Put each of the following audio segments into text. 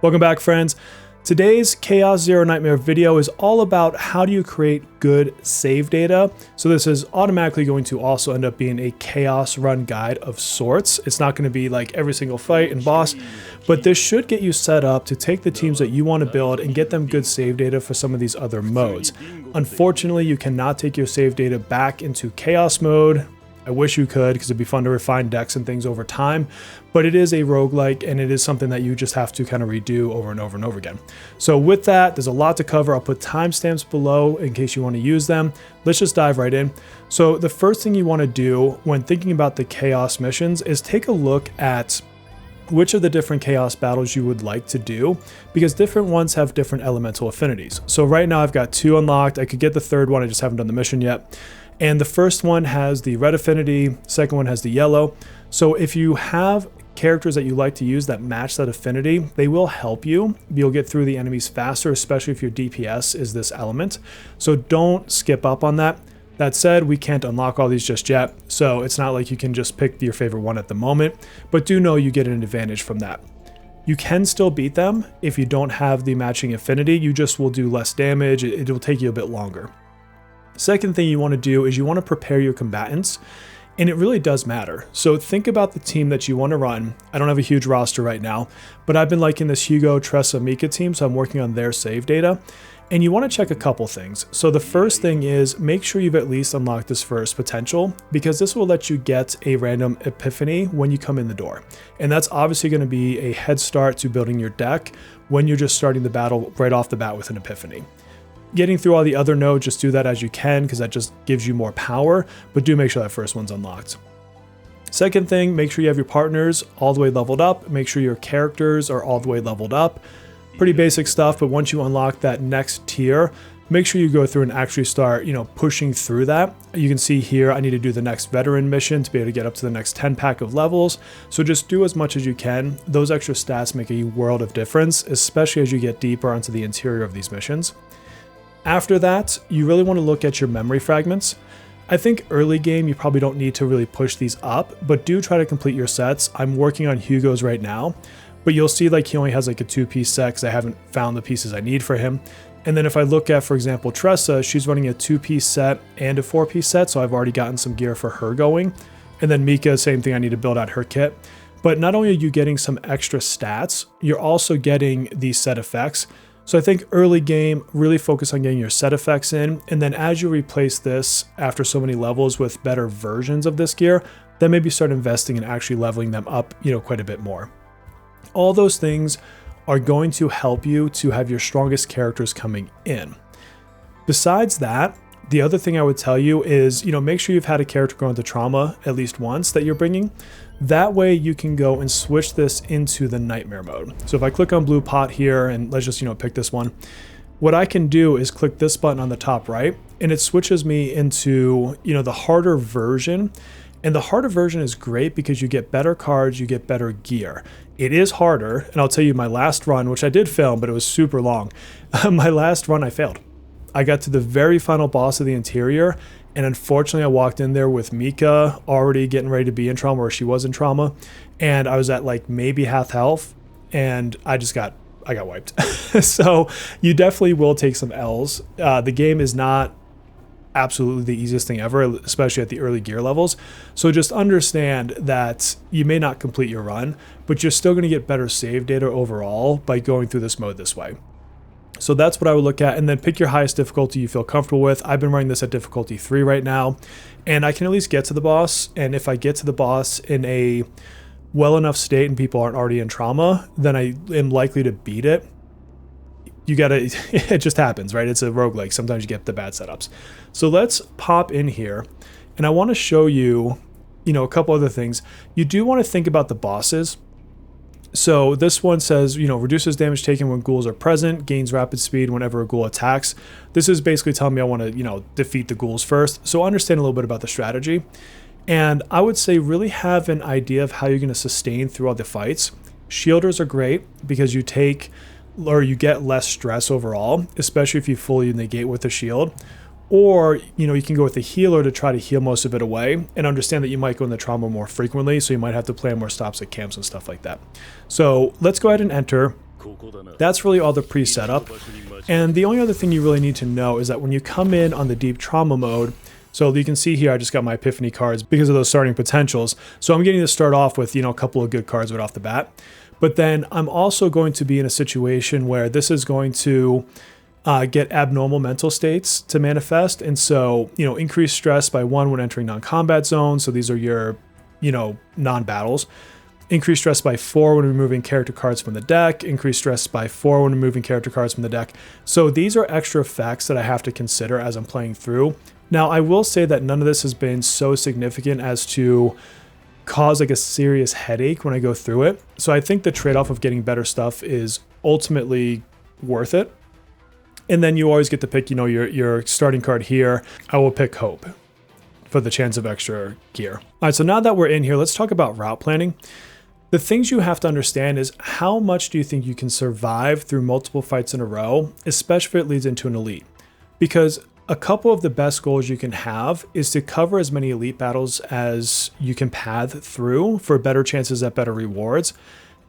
Welcome back, friends. Today's Chaos Zero Nightmare video is all about how do you create good save data. So this is automatically going to also end up being a chaos run guide of sorts. It's not going to be like every single fight and boss, but this should get you set up to take the teams that you want to build and get them good save data for some of these other modes. Unfortunately, you cannot take your save data back into chaos mode. I wish you could, because it'd be fun to refine decks and things over time, but it is a roguelike and it is something that you just have to kind of redo over and over and over again. So with that, there's a lot to cover. I'll put timestamps below in case you want to use them. Let's just dive right in. So the first thing you want to do when thinking about the chaos missions is take a look at which of the different chaos battles you would like to do, because different ones have different elemental affinities. So right now I've got 2 unlocked. I could get the third one, I just haven't done the mission yet. And the first one has the red affinity, second one has the yellow. So if you have characters that you like to use that match that affinity, they will help you. You'll get through the enemies faster, especially if your DPS is this element. So don't skip up on that. That said, we can't unlock all these just yet, so it's not like you can just pick your favorite one at the moment, but do know you get an advantage from that. You can still beat them if you don't have the matching affinity. You just will do less damage. It will take you a bit longer. Second thing you want to do is you want to prepare your combatants, and it really does matter. So think about the team that you want to run. I don't have a huge roster right now, but I've been liking this Hugo, Tressa, Mika team, so I'm working on their save data. And you want to check a couple things. So the first thing is make sure you've at least unlocked this first potential, because this will let you get a random epiphany when you come in the door. And that's obviously going to be a head start to building your deck when you're just starting the battle right off the bat with an epiphany. Getting through all the other nodes, just do that as you can, because that just gives you more power, but do make sure that first one's unlocked. Second thing, make sure you have your partners all the way leveled up. Make sure your characters are all the way leveled up. Pretty basic stuff, but once you unlock that next tier, make sure you go through and actually start, pushing through that. You can see here, I need to do the next veteran mission to be able to get up to the next 10 pack of levels. So just do as much as you can. Those extra stats make a world of difference, especially as you get deeper onto the interior of these missions. After that, you really want to look at your memory fragments. I think early game, you probably don't need to really push these up, but do try to complete your sets. I'm working on Hugo's right now, but you'll see like he only has like a 2-piece set because I haven't found the pieces I need for him. And then if I look at, for example, Tressa, she's running a 2-piece set and a 4-piece set, so I've already gotten some gear for her going. And then Mika, same thing, I need to build out her kit. But not only are you getting some extra stats, you're also getting these set effects. So I think early game, really focus on getting your set effects in, and then as you replace this after so many levels with better versions of this gear, then maybe start investing in actually leveling them up, quite a bit more. All those things are going to help you to have your strongest characters coming in. Besides that, the other thing I would tell you is, make sure you've had a character go into trauma at least once that you're bringing. That way you can go and switch this into the nightmare mode. So if I click on blue pot here and let's just, pick this one, what I can do is click this button on the top right and it switches me into, the harder version. And the harder version is great because you get better cards, you get better gear. It is harder, and I'll tell you my last run, which I did film, but it was super long. My last run, I failed. I got to the very final boss of the interior, and unfortunately I walked in there with Mika already getting ready to be in trauma, or she was in trauma, and I was at like maybe half health, and I got wiped. So you definitely will take some L's. The game is not absolutely the easiest thing ever, especially at the early gear levels. So just understand that you may not complete your run, but you're still going to get better save data overall by going through this mode this way. So that's what I would look at, and then pick your highest difficulty you feel comfortable with. I've been running this at difficulty 3 right now, and I can at least get to the boss. And if I get to the boss in a well enough state and people aren't already in trauma, then I am likely to beat it. It just happens, right? It's a roguelike. Sometimes you get the bad setups. So let's pop in here, and I want to show you, a couple other things. You do want to think about the bosses. So this one says, reduces damage taken when ghouls are present, gains rapid speed whenever a ghoul attacks. This is basically telling me I want to, defeat the ghouls first. So understand a little bit about the strategy. And I would say really have an idea of how you're going to sustain throughout the fights. Shielders are great because you get less stress overall, especially if you fully negate with a shield. Or, you can go with a healer to try to heal most of it away, and understand that you might go in the trauma more frequently, so you might have to plan more stops at camps and stuff like that. So let's go ahead and enter. That's really all the pre-setup. And the only other thing you really need to know is that when you come in on the deep trauma mode, so you can see here, I just got my epiphany cards because of those starting potentials. So I'm getting to start off with, a couple of good cards right off the bat. But then I'm also going to be in a situation where this is going to get abnormal mental states to manifest. And so, increase stress by 1 when entering non-combat zones. So these are your, non-battles. Increase stress by 4 when removing character cards from the deck. Increase stress by 4 when removing character cards from the deck. So these are extra effects that I have to consider as I'm playing through. Now, I will say that none of this has been so significant as to cause like a serious headache when I go through it. So I think the trade-off of getting better stuff is ultimately worth it. And then you always get to pick, your starting card here. I will pick Hope for the chance of extra gear. All right, so now that we're in here, let's talk about route planning. The things you have to understand is how much do you think you can survive through multiple fights in a row, especially if it leads into an elite. Because a couple of the best goals you can have is to cover as many elite battles as you can path through for better chances at better rewards,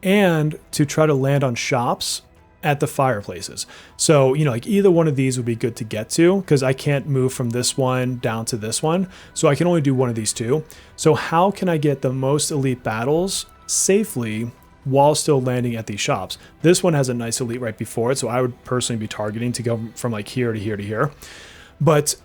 and to try to land on shops at the fireplaces. So, like either one of these would be good to get to because I can't move from this one down to this one. So I can only do one of these two. So how can I get the most elite battles safely while still landing at these shops? This one has a nice elite right before it. So I would personally be targeting to go from like here to here to here. But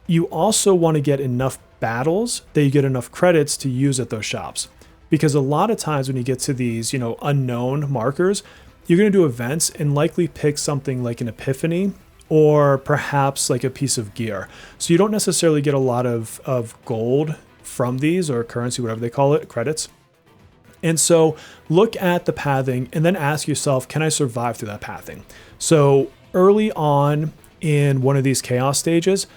you also want to get enough battles that you get enough credits to use at those shops. Because a lot of times when you get to these, unknown markers, you're going to do events and likely pick something like an epiphany or perhaps like a piece of gear. So you don't necessarily get a lot of gold from these, or currency, whatever they call it, credits. And so look at the pathing and then ask yourself, can I survive through that pathing? So early on in one of these chaos stages,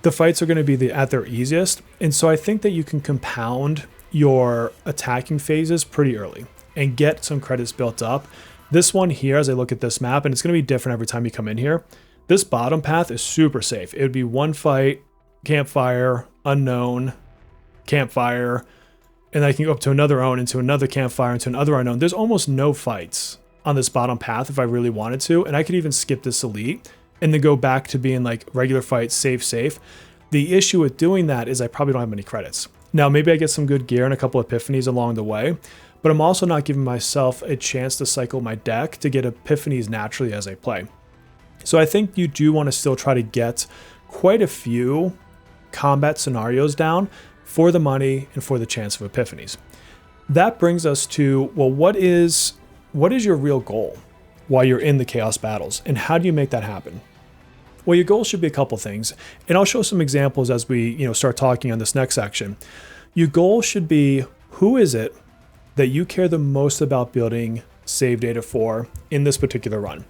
the fights are going to be at their easiest. And so I think that you can compound your attacking phases pretty early and get some credits built up. This one here, as I look at this map, and it's going to be different every time you come in here, this bottom path is super safe. It would be one fight, campfire, unknown, campfire, and I can go up to another own, into another campfire, into another unknown. There's almost no fights on this bottom path if I really wanted to, and I could even skip this elite and then go back to being like regular fights, safe. The issue with doing that is I probably don't have many credits. Now, maybe I get some good gear and a couple epiphanies along the way, but I'm also not giving myself a chance to cycle my deck to get epiphanies naturally as I play. So I think you do want to still try to get quite a few combat scenarios down for the money and for the chance of epiphanies. That brings us to, well, what is your real goal while you're in the chaos battles, and how do you make that happen? Well, your goal should be a couple things, and I'll show some examples as we start talking on this next section. Your goal should be, who is it that you care the most about building save data for in this particular run?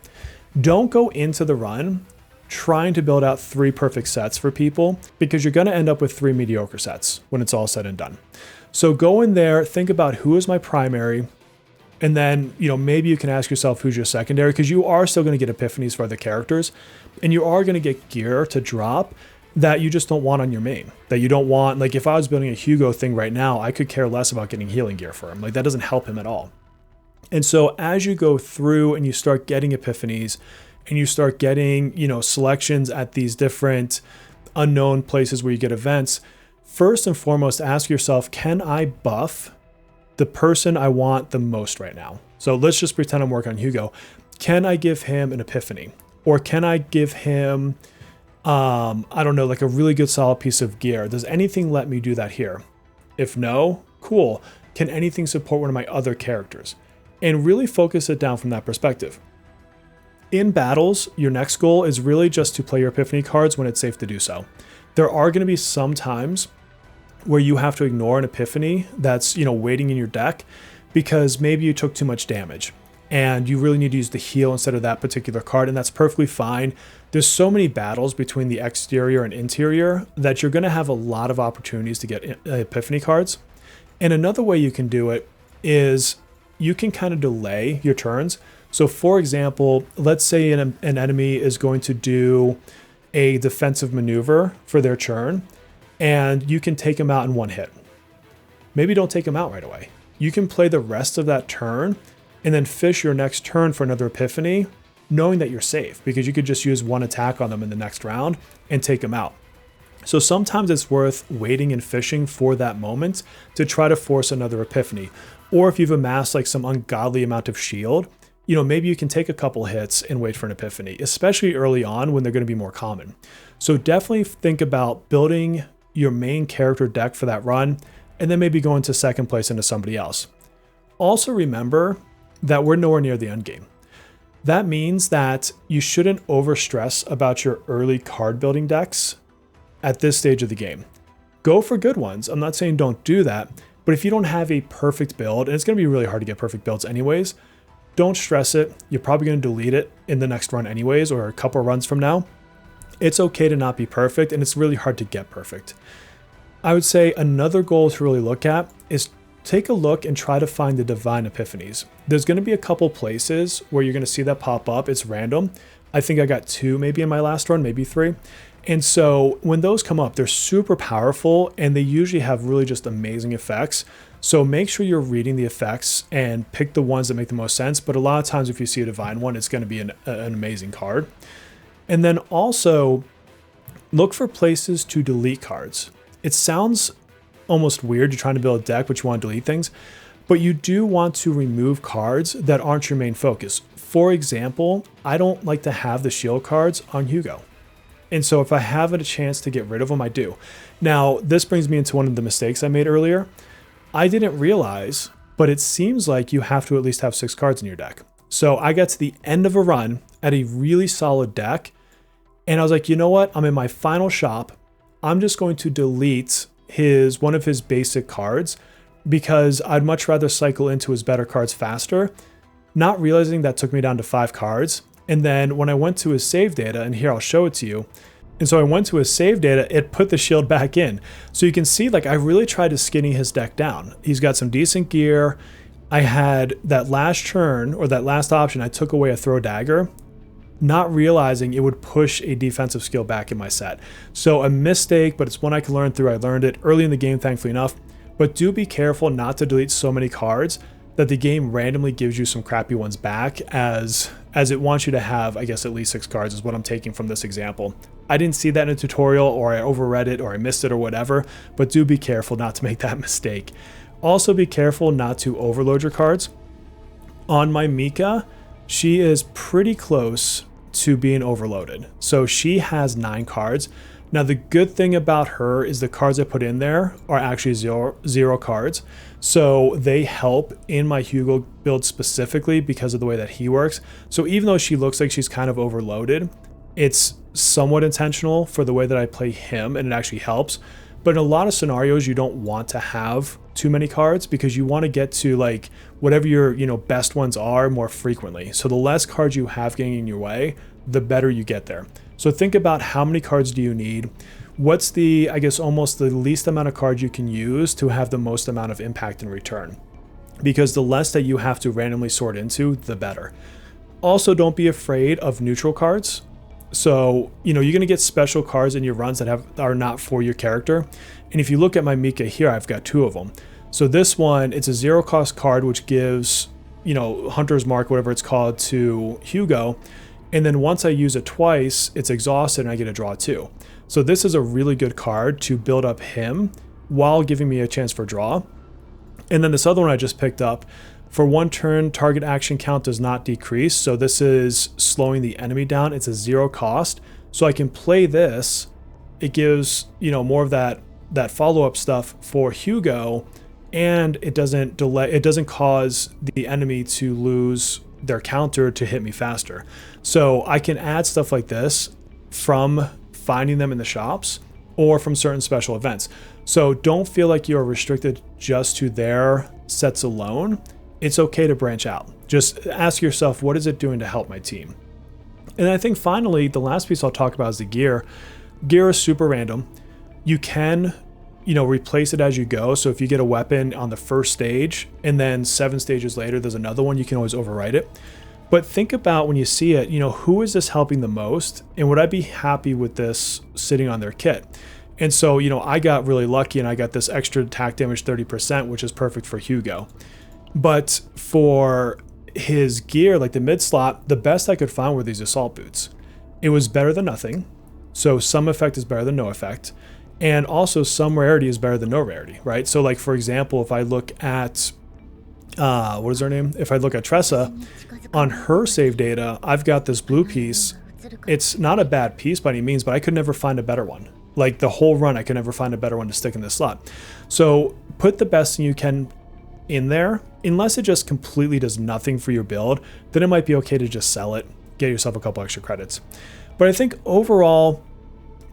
Don't go into the run trying to build out 3 perfect sets for people, because you're going to end up with 3 mediocre sets when it's all said and done. So go in there, think about who is my primary, and then, maybe you can ask yourself who's your secondary, because you are still going to get epiphanies for other characters, and you are going to get gear to drop that you just don't want on your main, that you don't want. Like if I was building a Hugo thing right now, I could care less about getting healing gear for him. Like that doesn't help him at all. And so as you go through and you start getting epiphanies and you start getting, selections at these different unknown places where you get events, first and foremost, ask yourself, can I buff the person I want the most right now? So let's just pretend I'm working on Hugo. Can I give him an epiphany? Or can I give him, like a really good solid piece of gear? Does anything let me do that here? If no, cool. Can anything support one of my other characters? And really focus it down from that perspective. In battles, your next goal is really just to play your epiphany cards when it's safe to do so. There are going to be some times where you have to ignore an epiphany that's, waiting in your deck because maybe you took too much damage and you really need to use the heal instead of that particular card, and that's perfectly fine. There's so many battles between the exterior and interior that you're going to have a lot of opportunities to get epiphany cards. And another way you can do it is you can kind of delay your turns. So for example, let's say an enemy is going to do a defensive maneuver for their turn, and you can take them out in one hit. Maybe don't take them out right away. You can play the rest of that turn and then fish your next turn for another epiphany, knowing that you're safe because you could just use one attack on them in the next round and take them out. So sometimes it's worth waiting and fishing for that moment to try to force another epiphany. Or if you've amassed like some ungodly amount of shield, maybe you can take a couple hits and wait for an epiphany, especially early on when they're going to be more common. So definitely think about building your main character deck for that run, and then maybe going to second place into somebody else. Also remember that we're nowhere near the end game. That means that you shouldn't overstress about your early card building decks at this stage of the game. Go for good ones. I'm not saying don't do that, but if you don't have a perfect build, and it's going to be really hard to get perfect builds anyways, don't stress it. You're probably going to delete it in the next run anyways, or a couple runs from now. It's okay to not be perfect, and it's really hard to get perfect. I would say another goal to really look at is take a look and try to find the divine epiphanies. There's going to be a couple places where you're going to see that pop up. It's random. I think I got 2 maybe in my last run, maybe 3. And so when those come up, they're super powerful and they usually have really just amazing effects. So make sure you're reading the effects and pick the ones that make the most sense. But a lot of times if you see a divine one, it's going to be an amazing card. And then also look for places to delete cards. It sounds almost weird. You're trying to build a deck, but you want to delete things. But you do want to remove cards that aren't your main focus. For example, I don't like to have the shield cards on Hugo. And so if I have a chance to get rid of them, I do. Now, this brings me into one of the mistakes I made earlier. I didn't realize, but it seems like you have to at least have 6 cards in your deck. So I got to the end of a run at a really solid deck, and I was like, you know what? I'm in my final shop. I'm just going to delete one of his basic cards because I'd much rather cycle into his better cards faster, not realizing that took me down to 5 cards. And then when I went to his save data, and here I'll show it to you. And so I went to his save data, it put the shield back in. So you can see, like, I really tried to skinny his deck down. He's got some decent gear. I had that last turn, or that last option, I took away a throw dagger, not realizing it would push a defensive skill back in my set. So a mistake, but it's one I can learn through. I learned it early in the game, thankfully enough. But do be careful not to delete so many cards that the game randomly gives you some crappy ones back, as it wants you to have, I guess, at least 6 cards is what I'm taking from this example. I didn't see that in a tutorial, or I overread it, or I missed it, or whatever, but do be careful not to make that mistake. Also be careful not to overload your cards. On my Mika, she is pretty close to being overloaded. So she has 9 cards. Now the good thing about her is the cards I put in there are actually zero cards. So they help in my Hugo build specifically because of the way that he works. So even though she looks like she's kind of overloaded, it's somewhat intentional for the way that I play him, and it actually helps. But in a lot of scenarios, you don't want to have too many cards because you want to get to like whatever your best ones are more frequently. So the less cards you have getting in your way, the better you get there. So think about how many cards do you need? What's the, I guess, almost the least amount of cards you can use to have the most amount of impact in return? Because the less that you have to randomly sort into, the better. Also, don't be afraid of neutral cards. So, you're going to get special cards in your runs that are not for your character. And if you look at my Mika here, I've got 2 of them. So this one, it's a 0 cost card, which gives, Hunter's Mark, whatever it's called, to Hugo. And then once I use it twice, it's exhausted and I get a draw 2. So this is a really good card to build up him while giving me a chance for draw. And then this other one I just picked up, for 1 turn, target action count does not decrease. So this is slowing the enemy down. It's a 0 cost. So I can play this. It gives, more of that follow-up stuff for Hugo, and it doesn't cause the enemy to lose their counter to hit me faster. So I can add stuff like this from finding them in the shops or from certain special events. So don't feel like you're restricted just to their sets alone. It's okay to branch out. Just ask yourself, what is it doing to help my team? And I think finally, the last piece I'll talk about is the gear. Gear is super random. You can, replace it as you go. So if you get a weapon on the first stage and then 7 stages later, there's another one, you can always overwrite it. But think about when you see it, who is this helping the most? And would I be happy with this sitting on their kit? And so, I got really lucky and I got this extra attack damage 30%, which is perfect for Hugo. But for his gear, like the mid slot, the best I could find were these assault boots. It was better than nothing. So some effect is better than no effect. And also some rarity is better than no rarity, right? So like, for example, if I look at, what is her name? If I look at Tressa, on her save data, I've got this blue piece. It's not a bad piece by any means, but I could never find a better one. Like the whole run, I could never find a better one to stick in this slot. So put the best thing you can in there. Unless it just completely does nothing for your build, then it might be okay to just sell it, get yourself a couple extra credits. But I think overall,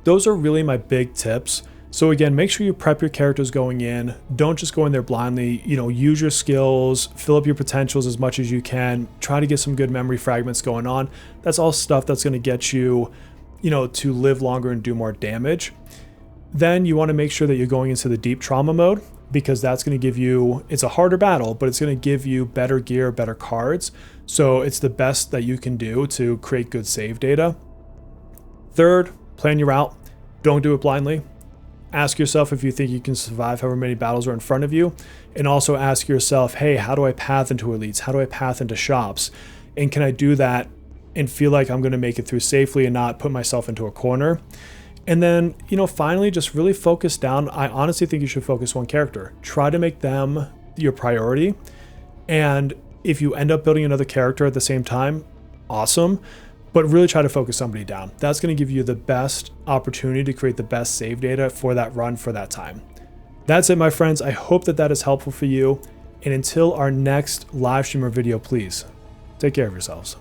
those are really my big tips. So again, make sure you prep your characters going in. Don't just go in there blindly. You know, use your skills, fill up your potentials as much as you can. Try to get some good memory fragments going on. That's all stuff that's going to get you, you know, to live longer and do more damage. Then you want to make sure that you're going into the deep trauma mode, because that's going to give you, it's a harder battle, but it's going to give you better gear, better cards. So it's the best that you can do to create good save data. Third, plan your route. Don't do it blindly. Ask yourself if you think you can survive however many battles are in front of you. And also ask yourself, hey, how do I path into elites? How do I path into shops? And can I do that and feel like I'm going to make it through safely and not put myself into a corner? And then, you know, finally, just really focus down. I honestly think you should focus one character. Try to make them your priority. And if you end up building another character at the same time, awesome. But really try to focus somebody down. That's going to give you the best opportunity to create the best save data for that run for that time. That's it, my friends. I hope that that is helpful for you. And until our next live stream or video, please take care of yourselves.